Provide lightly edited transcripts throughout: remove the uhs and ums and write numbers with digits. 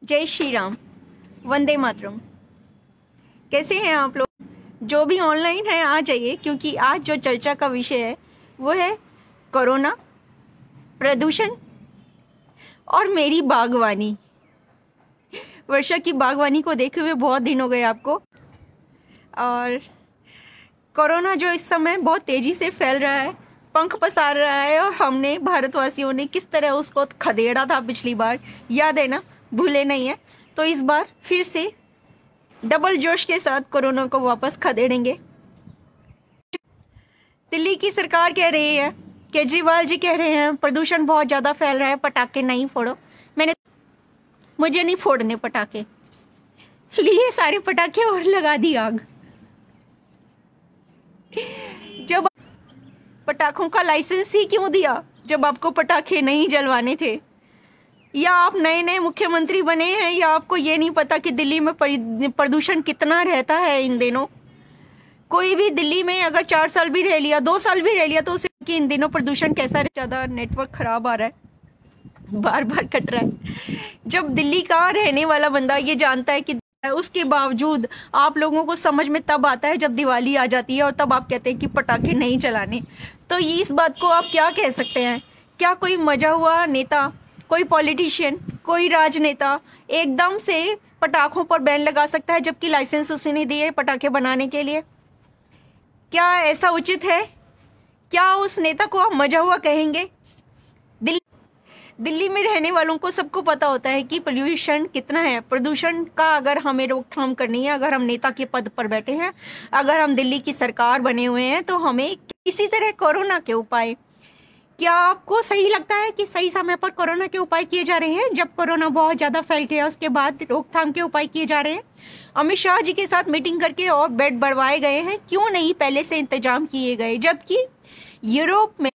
जय श्री राम, वंदे मातरम। कैसे हैं आप लोग? जो भी ऑनलाइन है आ जाइए, क्योंकि आज जो चर्चा का विषय है वो है कोरोना, प्रदूषण और मेरी बागवानी। वर्षा की बागवानी को देखे हुए बहुत दिन हो गए आपको। और कोरोना जो इस समय बहुत तेजी से फैल रहा है, पंख पसार रहा है, और हमने भारतवासियों ने किस तरह उसको खदेड़ा था पिछली बार, याद है ना? भूले नहीं है। तो इस बार फिर से डबल जोश के साथ कोरोना को वापस खदेड़ेंगे। दिल्ली की सरकार कह रही है, केजरीवाल जी कह रहे हैं प्रदूषण बहुत ज़्यादा फैल रहा है, पटाखे नहीं फोड़ो। मुझे नहीं फोड़ने पटाखे, लिए सारे पटाखे और लगा दी आग। जब पटाखों का लाइसेंस ही क्यों दिया जब आपको पटाखे नहीं जलवाने थे? या आप नए नए मुख्यमंत्री बने हैं, या आपको ये नहीं पता कि दिल्ली में प्रदूषण कितना रहता है इन दिनों? कोई भी दिल्ली में अगर 4 साल भी रह लिया, 2 साल भी रह लिया, तो उसे कि इन दिनों प्रदूषण कैसा है। ज़्यादा नेटवर्क खराब आ रहा है, बार बार कट रहा है। जब दिल्ली का रहने वाला बंदा ये जानता है कि उसके बावजूद आप लोगों को समझ में तब आता है जब दिवाली आ जाती है, और तब आप कहते हैं कि पटाखे नहीं चलाने। तो ये इस बात को आप क्या कह सकते हैं? क्या कोई मजा हुआ नेता, कोई पॉलिटिशियन, कोई राजनेता एकदम से पटाखों पर बैन लगा सकता है जबकि लाइसेंस उसने दिए पटाखे बनाने के लिए? क्या ऐसा उचित है? क्या उस नेता को आप मजा हुआ कहेंगे? दिल्ली में रहने वालों को सबको पता होता है कि पोल्यूशन कितना है। प्रदूषण का अगर हमें रोकथाम करनी है, अगर हम नेता के पद पर बैठे हैं, अगर हम दिल्ली की सरकार बने हुए हैं, तो हमें किसी तरह कोरोना के उपाय, क्या आपको सही लगता है कि सही समय पर कोरोना के उपाय किए जा रहे हैं? जब कोरोना बहुत ज़्यादा फैल गया उसके बाद रोकथाम के उपाय किए जा रहे हैं। अमित शाह जी के साथ मीटिंग करके और बेड बढ़वाए गए हैं, क्यों नहीं पहले से इंतजाम किए गए? जबकि यूरोप में,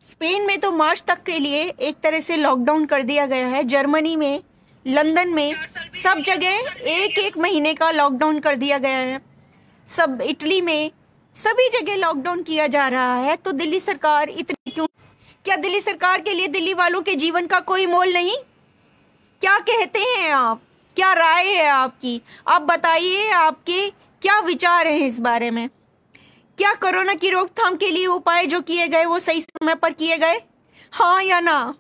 स्पेन में तो मार्च तक के लिए एक तरह से लॉकडाउन कर दिया गया है। जर्मनी में, लंदन में, सब जगह एक एक महीने का लॉकडाउन कर दिया गया है। सब इटली में, सभी जगह लॉकडाउन किया जा रहा है। तो दिल्ली सरकार इतनी क्यों? क्या दिल्ली सरकार के लिए दिल्ली वालों के जीवन का कोई मोल नहीं? क्या कहते हैं आप? क्या राय है आपकी? आप बताइए, आपके क्या विचार हैं इस बारे में? क्या कोरोना की रोकथाम के लिए उपाय जो किए गए वो सही समय पर किए गए, हाँ या ना?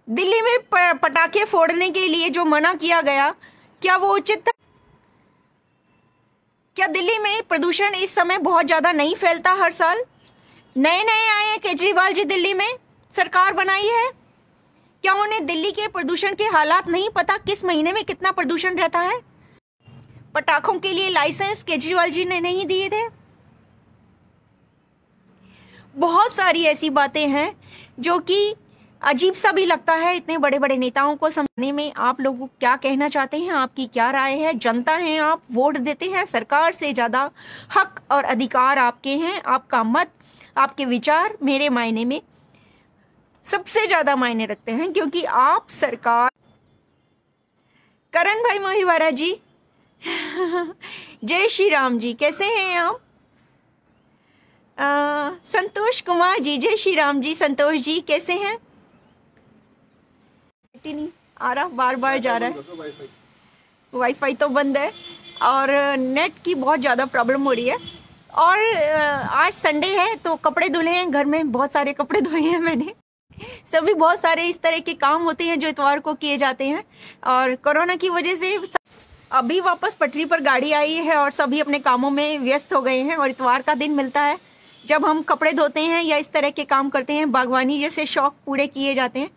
दिल्ली में पटाखे फोड़ने के लिए जो मना किया गया, क्या वो उचित था? क्या दिल्ली में प्रदूषण इस समय बहुत ज्यादा नहीं फैलता? हर साल नए नए आए हैं केजरीवाल जी, दिल्ली में सरकार बनाई है। क्या उन्हें दिल्ली के प्रदूषण के हालात नहीं पता? किस महीने में कितना प्रदूषण रहता है? पटाखों के लिए लाइसेंस केजरीवाल जी ने नहीं दिए थे। बहुत सारी ऐसी बातें हैं जो कि अजीब सा भी लगता है इतने बड़े बड़े नेताओं को समझने में। आप लोग क्या कहना चाहते हैं? आपकी क्या राय है? जनता है, आप वोट देते हैं, सरकार से ज़्यादा हक और अधिकार आपके हैं। आपका मत, आपके विचार मेरे मायने में सबसे ज़्यादा मायने रखते हैं, क्योंकि आप सरकार। करण भाई महिवारा जी जय श्री राम जी, कैसे हैं आप? संतोष कुमार जी, जय श्री राम जी। संतोष जी कैसे हैं? नहीं आ रहा, बार बार जा रहा है। वाईफाई तो बंद है और नेट की बहुत ज़्यादा प्रॉब्लम हो रही है। और आज संडे है तो कपड़े धुले हैं, घर में बहुत सारे कपड़े धोए हैं मैंने। सभी बहुत सारे इस तरह के काम होते हैं जो इतवार को किए जाते हैं, और कोरोना की वजह से अभी वापस पटरी पर गाड़ी आई है और सभी अपने कामों में व्यस्त हो गए हैं। और इतवार का दिन मिलता है जब हम कपड़े धोते हैं या इस तरह के काम करते हैं, बागवानी जैसे शौक पूरे किए जाते हैं।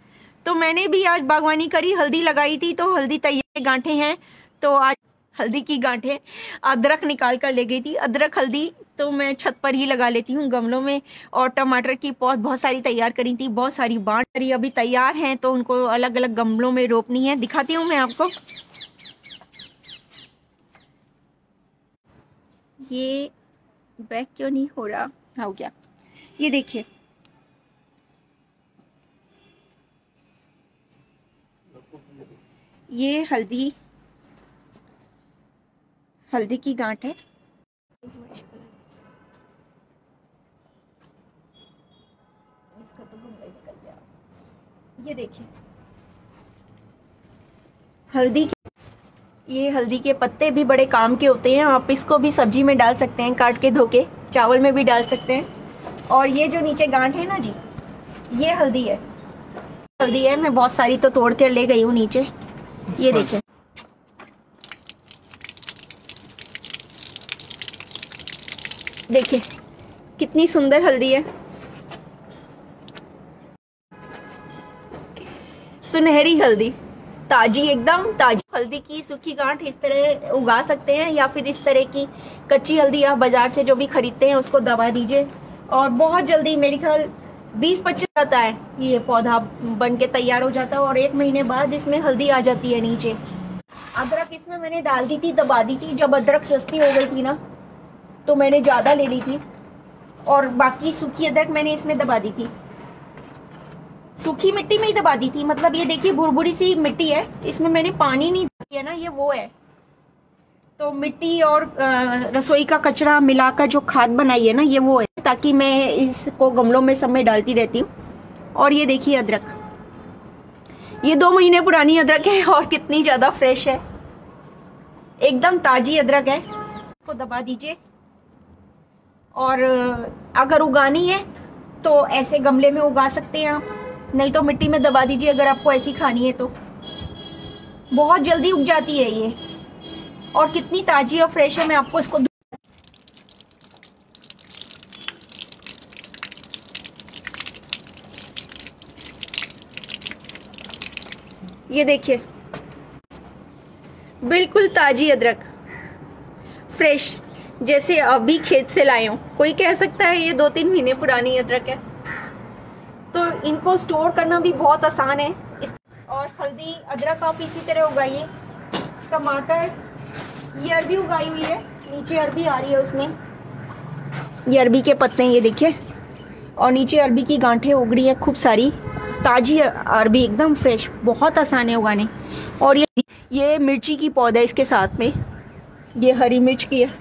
तो मैंने भी आज बागवानी करी, हल्दी लगाई थी, तो हल्दी तैयार गांठें हैं, तो आज हल्दी की गांठें अदरक निकाल कर ले गई थी। अदरक हल्दी तो मैं छत पर ही लगा लेती हूँ गमलों में। और टमाटर की पौध बहुत सारी तैयार करी थी, बहुत सारी बांट करी, अभी तैयार हैं, तो उनको अलग अलग गमलों में रोपनी है। दिखाती हूँ मैं आपको। ये बैक क्यों नहीं हो रहा? हो गया। ये देखिए, ये हल्दी, हल्दी की गांठ है। इसका तो निकल गया। ये देखिए, ये हल्दी के पत्ते भी बड़े काम के होते हैं। आप इसको भी सब्जी में डाल सकते हैं, काट के धो के, चावल में भी डाल सकते हैं। और ये जो नीचे गांठ है ना जी, ये हल्दी है। मैं बहुत सारी तो तोड़ कर ले गई हूँ नीचे। ये देखिए, देखिए कितनी सुंदर हल्दी है, सुनहरी हल्दी, ताजी, एकदम ताजी। हल्दी की सूखी गांठ इस तरह उगा सकते हैं, या फिर इस तरह की कच्ची हल्दी आप बाजार से जो भी खरीदते हैं उसको दबा दीजिए, और बहुत जल्दी, मेरे ख्याल 20-25 आता है, ये पौधा बन के तैयार हो जाता है, और 1 महीने बाद इसमें हल्दी आ जाती है नीचे। अदरक इसमें मैंने डाल दी थी, दबा दी थी। जब अदरक सस्ती हो गई थी ना, तो मैंने ज़्यादा ले ली थी, और बाकी सूखी अदरक मैंने इसमें दबा दी थी। सूखी मिट्टी में ही दबा दी थी, मतलब ये देखिए भुरभुरी सी मिट्टी है, इसमें मैंने पानी नहीं दिया ना, ये वो है। तो मिट्टी और रसोई का कचरा मिलाकर जो खाद बनाई है ना, ये वो है, ताकि मैं इसको गमलों में सब में डालती रहती हूँ। और ये देखिए अदरक, ये 2 महीने पुरानी अदरक है, और कितनी ज़्यादा फ्रेश है, एकदम ताजी अदरक है। को दबा दीजिए, और अगर उगानी है तो ऐसे गमले में उगा सकते हैं आप, नहीं तो मिट्टी में दबा दीजिए अगर आपको ऐसी खानी है तो। बहुत जल्दी उग जाती है ये, और कितनी ताजी और फ्रेश है। मैं आपको इसको, ये देखिए बिल्कुल ताजी अदरक, फ्रेश, जैसे अभी खेत से लाए हूँ। कोई कह सकता है ये 2-3 महीने पुरानी अदरक है, तो इनको स्टोर करना भी बहुत आसान है। और हल्दी अदरक आप इसी तरह उगाइए। टमाटर, ये अरबी उगाई हुई है, नीचे अरबी आ रही है उसमें, ये अरबी के पत्ते हैं, ये देखिए, और नीचे अरबी की गांठें उग रही हैं खूब सारी, ताजी अरबी, एकदम फ्रेश, बहुत आसान है उगाने। और ये मिर्ची की पौधा है इसके साथ में, ये हरी मिर्च की है,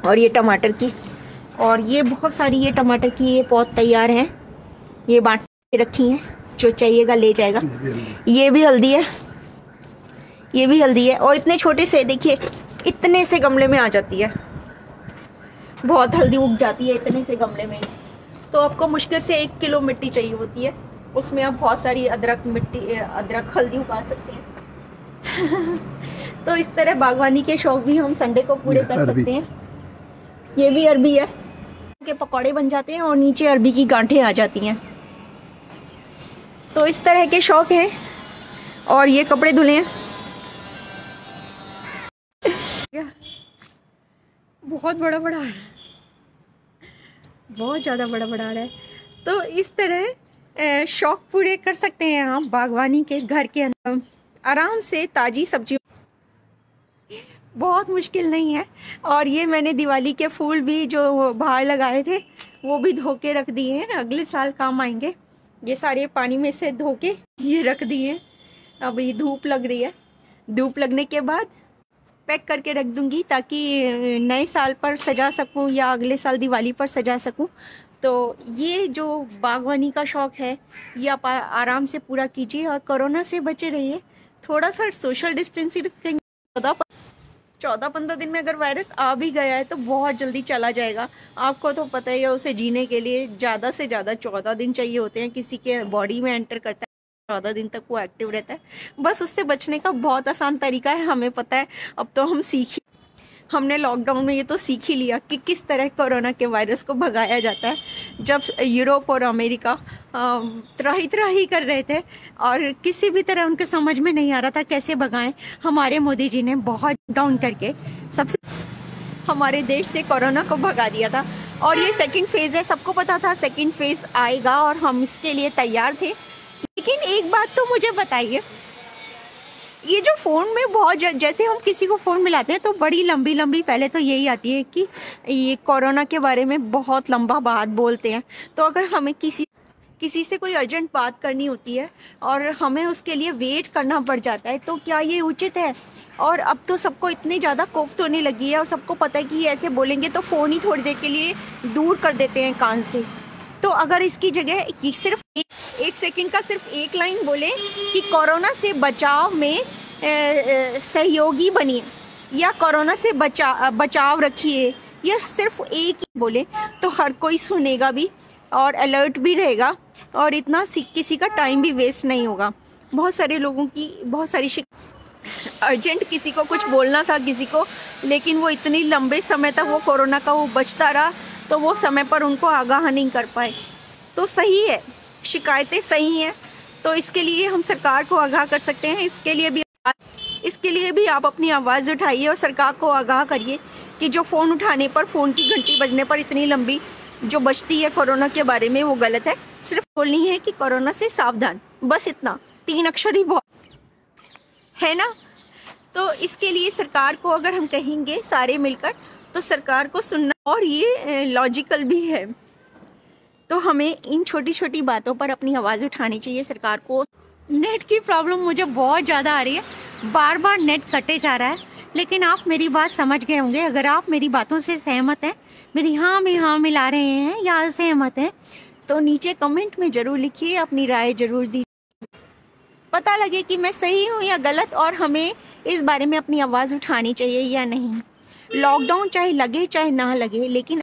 और ये टमाटर की, और ये बहुत सारी ये टमाटर की ये पौध तैयार हैं, ये बांट के रखी हैं, जो चाहिएगा ले जाएगा। ये भी हल्दी है, ये भी हल्दी है, और इतने छोटे से, देखिए इतने से गमले में आ जाती है, बहुत हल्दी उग जाती है इतने से गमले में। तो आपको मुश्किल से 1 किलो मिट्टी चाहिए होती है, उसमें आप बहुत सारी अदरक हल्दी उगा सकते हैं। तो इस तरह बागवानी के शौक भी हम संडे को पूरे कर सकते हैं। ये भी अरबी है, के पकौड़े बन जाते हैं, और नीचे अरबी की गांठें आ जाती हैं। तो इस तरह के शौक हैं। और ये कपड़े धुले हैं, बहुत बड़ा आ रहा है, बहुत ज़्यादा बड़ा आ रहा है। तो इस तरह शौक पूरे कर सकते हैं आप बागवानी के, घर के अंदर आराम से ताज़ी सब्जी, बहुत मुश्किल नहीं है। और ये मैंने दिवाली के फूल भी जो बाहर लगाए थे वो भी धो के रख दिए हैं, अगले साल काम आएंगे। ये सारे पानी में से धो के ये रख दिए। अभी धूप लग रही है, धूप लगने के बाद पैक करके रख दूंगी, ताकि नए साल पर सजा सकूं या अगले साल दिवाली पर सजा सकूं। तो ये जो बागवानी का शौक़ है ये आप आराम से पूरा कीजिए, और कोरोना से बचे रहिए। थोड़ा सा सोशल डिस्टेंसिंग रखेंगे। 14-15 दिन में अगर वायरस आ भी गया है तो बहुत जल्दी चला जाएगा। आपको तो पता ही है, उसे जीने के लिए ज़्यादा से ज़्यादा 14 दिन चाहिए होते हैं। किसी के बॉडी में एंटर करता है 14 दिन तक वो एक्टिव रहता है। बस उससे बचने का बहुत आसान तरीका है, हमें पता है। अब तो हमने लॉकडाउन में ये तो सीख ही लिया कि किस तरह कोरोना के वायरस को भगाया जाता है। जब यूरोप और अमेरिका त्राही कर रहे थे और किसी भी तरह उनके समझ में नहीं आ रहा था कैसे भगाएं, हमारे मोदी जी ने बहुत डाउन करके सबसे हमारे देश से कोरोना को भगा दिया था। और ये सेकंड फेज़ है, सबको पता था सेकंड फेज़ आएगा और हम इसके लिए तैयार थे। लेकिन एक बात तो मुझे बताइए, ये जो फ़ोन में बहुत जैसे हम किसी को फ़ोन मिलाते हैं तो बड़ी लंबी पहले तो यही आती है कि ये कोरोना के बारे में बहुत लंबा बात बोलते हैं। तो अगर हमें किसी से कोई अर्जेंट बात करनी होती है और हमें उसके लिए वेट करना पड़ जाता है, तो क्या ये उचित है? और अब तो सबको इतनी ज़्यादा कोफ्त होने लगी है और सबको पता है कि ये ऐसे बोलेंगे तो फ़ोन ही थोड़ी देर के लिए दूर कर देते हैं कान से। तो अगर इसकी जगह सिर्फ एक सेकंड का सिर्फ एक लाइन बोले कि कोरोना से बचाव में सहयोगी बनिए या कोरोना से बचाव रखिए, या सिर्फ एक ही बोले तो हर कोई सुनेगा भी और अलर्ट भी रहेगा, और इतना किसी का टाइम भी वेस्ट नहीं होगा। बहुत सारे लोगों की बहुत सारी अर्जेंट किसी को कुछ बोलना था किसी को, लेकिन वो इतनी लंबे समय तक वो कोरोना का वो बचता रहा, तो वो समय पर उनको आगाह नहीं कर पाए। तो सही है, शिकायतें सही हैं, तो इसके लिए हम सरकार को आगाह कर सकते हैं। इसके लिए भी आप अपनी आवाज़ उठाइए और सरकार को आगाह करिए कि जो फ़ोन उठाने पर, फ़ोन की घंटी बजने पर इतनी लंबी जो बजती है कोरोना के बारे में, वो गलत है। सिर्फ बोलनी है कि कोरोना से सावधान, बस इतना, 3 अक्षर ही बहुत है ना। तो इसके लिए सरकार को अगर हम कहेंगे सारे मिलकर, तो सरकार को सुनना, और ये लॉजिकल भी है। तो हमें इन छोटी छोटी बातों पर अपनी आवाज़ उठानी चाहिए सरकार को। नेट की प्रॉब्लम मुझे बहुत ज़्यादा आ रही है, बार बार नेट कटे जा रहा है, लेकिन आप मेरी बात समझ गए होंगे। अगर आप मेरी बातों से सहमत हैं, मेरी हाँ में हाँ मिला रहे हैं या असहमत हैं, तो नीचे कमेंट में ज़रूर लिखिए, अपनी राय ज़रूर दीजिए, पता लगे कि मैं सही हूँ या गलत, और हमें इस बारे में अपनी आवाज़ उठानी चाहिए या नहीं। लॉकडाउन चाहे लगे चाहे ना लगे, लेकिन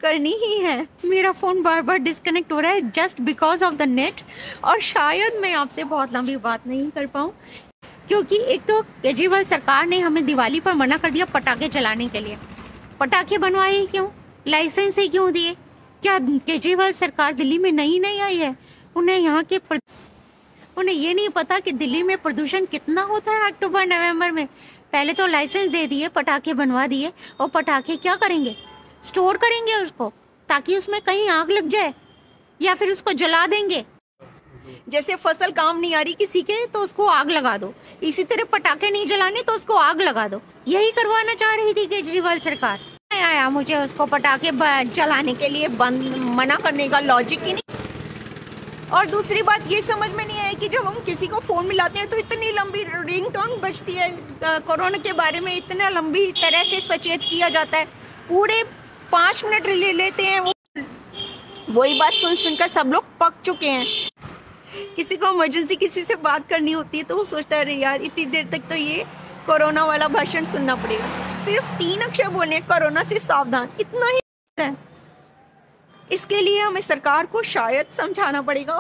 करनी ही है। मेरा फ़ोन बार बार डिस्कनेक्ट हो रहा है just because of the net, और शायद मैं आपसे बहुत लंबी बात नहीं कर पाऊँ, क्योंकि एक तो केजरीवाल सरकार ने हमें दिवाली पर मना कर दिया पटाखे चलाने के लिए। पटाखे बनवाए ही क्यों, लाइसेंस ही क्यों दिए? क्या केजरीवाल सरकार दिल्ली में नहीं आई है? उन्हें ये नहीं पता कि दिल्ली में प्रदूषण कितना होता है अक्टूबर नवंबर में? पहले तो लाइसेंस दे दिए, पटाखे बनवा दिए, और पटाखे क्या करेंगे? स्टोर करेंगे उसको, ताकि उसमें कहीं आग लग जाए, या फिर उसको जला देंगे। जैसे फसल काम नहीं आ रही किसी के, तो उसको आग लगा दो, इसी तरह पटाखे नहीं जलाने तो उसको आग लगा दो। यही करवाना चाह रही थी केजरीवाल सरकार। नहीं आया मुझे उसको पटाखे जलाने के लिए मना करने का लॉजिक ही नहीं। और दूसरी बात ये समझ में नहीं आया कि जब हम किसी को फ़ोन मिलाते हैं तो इतनी लंबी रिंगटोन बजती है, कोरोना के बारे में इतना लंबी तरह से सचेत किया जाता है, पूरे 5 मिनट ले लेते हैं। वही बात सुन सुनकर सब लोग पक चुके हैं। किसी को इमरजेंसी किसी से बात करनी होती है तो वो सोचता है, अरे यार इतनी देर तक तो ये कोरोना वाला भाषण सुनना पड़ेगा। सिर्फ 3 अक्षर बोले, कोरोना से सावधान, इतना ही है। इसके लिए हमें सरकार को शायद समझाना पड़ेगा,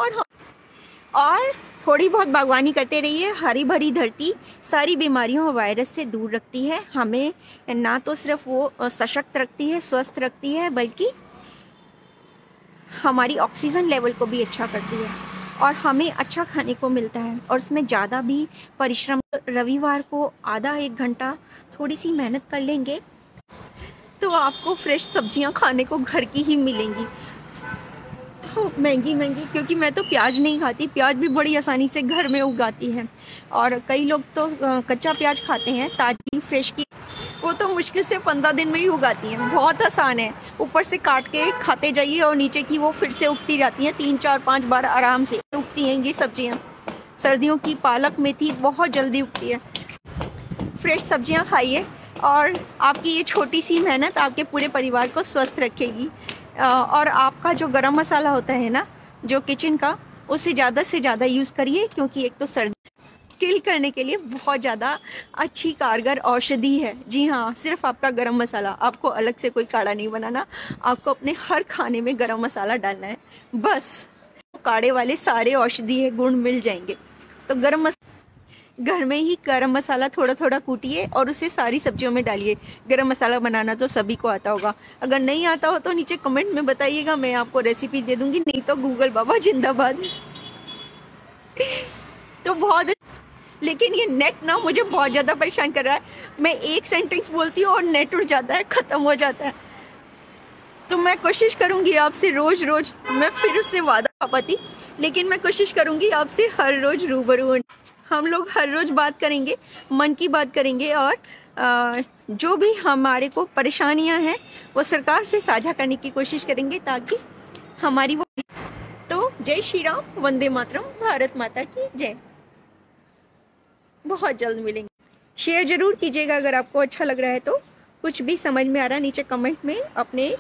और थोड़ी बहुत बागवानी करते रहिए। हरी भरी धरती सारी बीमारियों और वायरस से दूर रखती है। हमें ना तो सिर्फ वो सशक्त रखती है, स्वस्थ रखती है, बल्कि हमारी ऑक्सीजन लेवल को भी अच्छा करती है, और हमें अच्छा खाने को मिलता है, और उसमें ज़्यादा भी परिश्रम। रविवार को आधा 1 घंटा थोड़ी सी मेहनत कर लेंगे तो आपको फ्रेश सब्जियां खाने को घर की ही मिलेंगी। तो महंगी, क्योंकि मैं तो प्याज नहीं खाती, प्याज भी बड़ी आसानी से घर में उगाती है, और कई लोग तो कच्चा प्याज खाते हैं, ताज़ी फ्रेश की, वो तो मुश्किल से 15 दिन में ही उगाती हैं। बहुत आसान है, ऊपर से काट के खाते जाइए और नीचे की वो फिर से उगती जाती हैं, 3 4 5 बार आराम से उगती हैं ये सब्जियां। सर्दियों की पालक मेथी बहुत जल्दी उगती है। फ्रेश सब्जियां खाइए, और आपकी ये छोटी सी मेहनत आपके पूरे परिवार को स्वस्थ रखेगी। और आपका जो गरम मसाला होता है ना, जो किचन का, उसे ज़्यादा से ज़्यादा यूज़ करिए, क्योंकि एक तो सर्दी किल करने के लिए बहुत ज़्यादा अच्छी कारगर औषधि है। जी हाँ, सिर्फ आपका गरम मसाला, आपको अलग से कोई काढ़ा नहीं बनाना, आपको अपने हर खाने में गरम मसाला डालना है, बस काढ़े वाले सारे औषधीय गुण मिल जाएंगे। तो घर में ही गरम मसाला थोड़ा थोड़ा कूटिए और उसे सारी सब्जियों में डालिए। गरम मसाला बनाना तो सभी को आता होगा, अगर नहीं आता हो तो नीचे कमेंट में बताइएगा, मैं आपको रेसिपी दे दूंगी, नहीं तो गूगल बाबा जिंदाबाद। तो बहुत, लेकिन ये नेट ना मुझे बहुत ज़्यादा परेशान कर रहा है। मैं एक सेंटेंस बोलती हूँ और नेट उड़ जाता है, ख़त्म हो जाता है। तो मैं कोशिश करूँगी आपसे रोज़ मैं फिर उससे वादा पाती, लेकिन मैं कोशिश करूँगी आपसे हर रोज़ रूबरू। हम लोग हर रोज़ बात करेंगे, मन की बात करेंगे, और जो भी हमारे को परेशानियां हैं वो सरकार से साझा करने की कोशिश करेंगे, ताकि हमारी वो। तो जय श्री राम, वंदे मातरम, भारत माता की जय। बहुत जल्द मिलेंगे। शेयर ज़रूर कीजिएगा अगर आपको अच्छा लग रहा है तो। कुछ भी समझ में आ रहा है नीचे कमेंट में अपने